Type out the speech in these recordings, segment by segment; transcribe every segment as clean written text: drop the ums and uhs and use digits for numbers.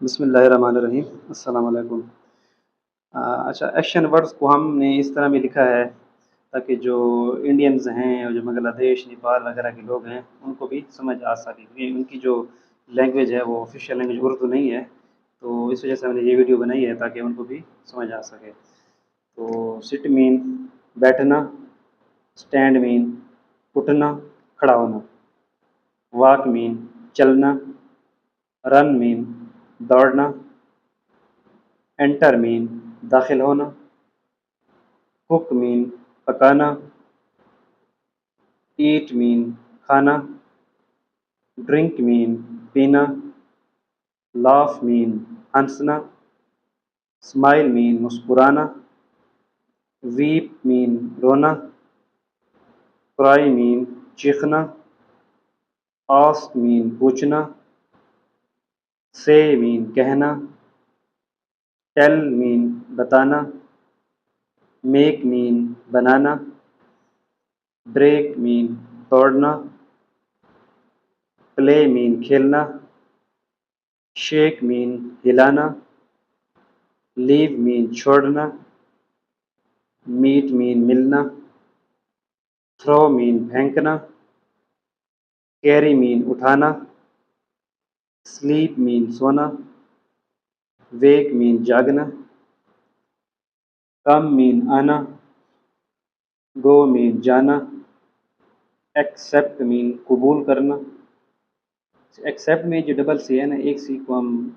بسم اللہ الرحمن الرحیم۔ السلام علیکم۔ اچھا، ایکشن ورڈز کو ہم نے اس طرح بھی لکھا ہے تاکہ جو انڈینز ہیں اور جو بنگلہ دیش نیپال وغیرہ کے لوگ ہیں ان کو بھی سمجھ آ سکے، کیونکہ ان کی جو لینگویج ہے وہ آفیشیل لینگویج اردو نہیں ہے، تو اس وجہ سے ہم نے یہ ویڈیو بنائی ہے تاکہ ان کو بھی سمجھ آ سکے۔ تو سٹ مین بیٹھنا، اسٹینڈ مین اٹھنا کھڑا ہونا، واک مین چلنا، رن مین دوڑنا، انٹر مین داخل ہونا، کوک مین پکانا، ایٹ مین کھانا، ڈرنک مین پینا، لاف مین ہنسنا، اسمائل مین مسکرانا، ویپ مین رونا، کرائی مین چیخنا، آسک مین پوچھنا، سے مین کہنا، ٹیل مین بتانا، میک مین بنانا، بریک مین توڑنا، پلے مین کھیلنا، شیک مین ہلانا، لیو مین چھوڑنا، میٹ مین ملنا، تھرو مین پھینکنا، کیری مین اٹھانا، سلیپ مین سونا، ویک مین جاگنا، کم مین آنا، گو مین جانا، ایکسیپٹ مین قبول کرنا۔ ایکسیپٹ میں جو ڈبل سی ہے نا، ایک سی کو ہم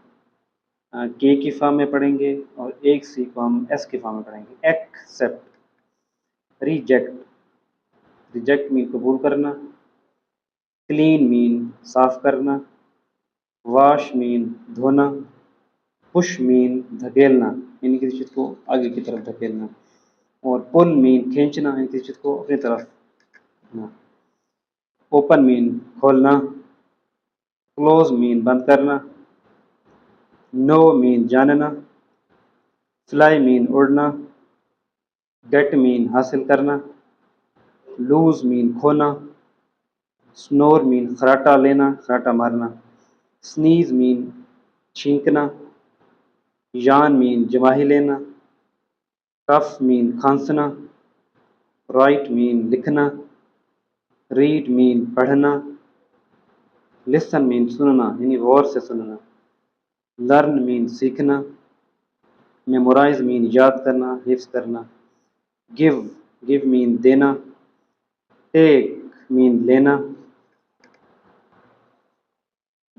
کے کی فارم میں پڑھیں گے اور ایک سی کو ہم ایس کی فارم میں پڑھیں گے۔ ایکسیپٹ۔ ریجیکٹ مین قبول کرنا، کلین مین صاف کرنا، واش مین دھونا، پش مین دھکیلنا یعنی کسی چیز کو آگے کی طرف دھکیلنا، اور پل مین کھینچنا یعنی کسی چیز کو اپنی طرف۔ اوپن مین کھولنا، کلوز مین بند کرنا، نو مین جاننا، فلائی مین اڑنا، گیٹ مین حاصل کرنا، لوز مین کھونا، سنور مین خراٹا لینا خراٹا مارنا، سنیز مین چھینکنا، یان مین جماہی لینا، کف مین کھانسنا، رائٹ مین لکھنا، ریڈ مین پڑھنا، لسن مین سننا یعنی غور سے سننا، لرن مین سیکھنا، میمورائز مین یاد کرنا حفظ کرنا، گیو مین دینا، ٹیک مین لینا،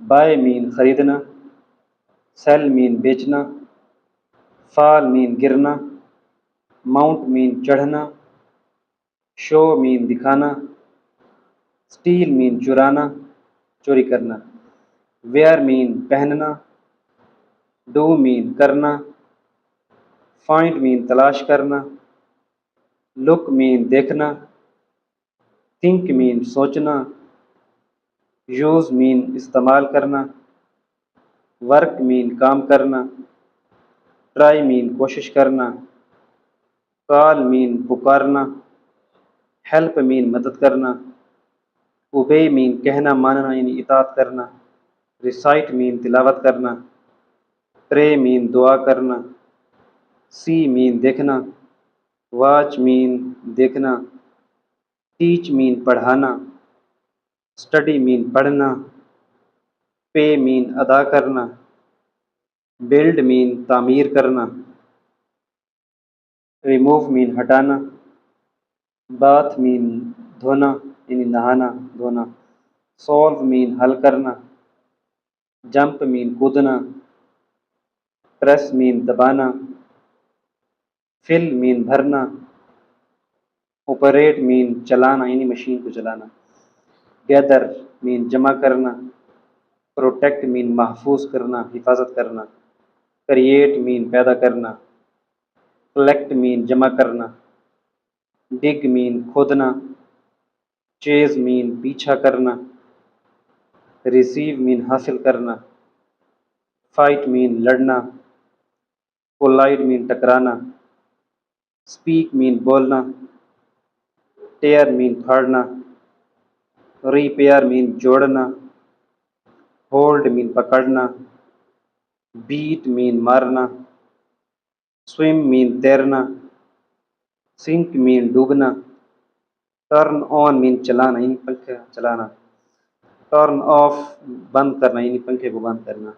بائی مین خریدنا، سیل مین بیچنا، فال مین گرنا، ماؤنٹ مین چڑھنا، شو مین دکھانا، اسٹیل مین چوری کرنا، ویئر مین پہننا، ڈو مین کرنا، فائنڈ مین تلاش کرنا، لک مین دیکھنا، تھنک مین سوچنا، یوز مین استعمال کرنا، ورک مین کام کرنا، ٹرائی مین کوشش کرنا، کال مین پکارنا، ہیلپ مین مدد کرنا، اوبے مین کہنا ماننا یعنی اطاعت کرنا، ریسائٹ مین تلاوت کرنا، پرے مین دعا کرنا، سی مین دیکھنا، واچ مین دیکھنا، ٹیچ مین پڑھانا، اسٹڈی مین پڑھنا، پے مین ادا کرنا، بلڈ مین تعمیر کرنا، ریموو مین ہٹانا، باتھ مین دھونا یعنی نہانا دھونا، سولو مین حل کرنا، جمپ مین کودنا، پریس مین دبانا، فل مین بھرنا، اوپریٹ مین چلانا یعنی مشین کو چلانا، گیدر مین جمع کرنا، پروٹیکٹ مین محفوظ کرنا حفاظت کرنا، کریٹ مین پیدا کرنا، کلیکٹ مین جمع کرنا، ڈگ مین کھودنا، چیز مین پیچھا کرنا، ریسیو مین حاصل کرنا، فائٹ مین لڑنا، کولائڈ مین ٹکرانا، اسپیک مین بولنا، ٹیئر مین پھاڑنا، ریپیئر مین جوڑنا، ہولڈ مین پکڑنا، بیٹ مین مارنا، سوئم مین تیرنا، سنک مین ڈوبنا، ٹرن آن مین چلانا یعنی پنکھا چلانا، ٹرن آف بند کرنا یعنی پنکھے کو بند کرنا۔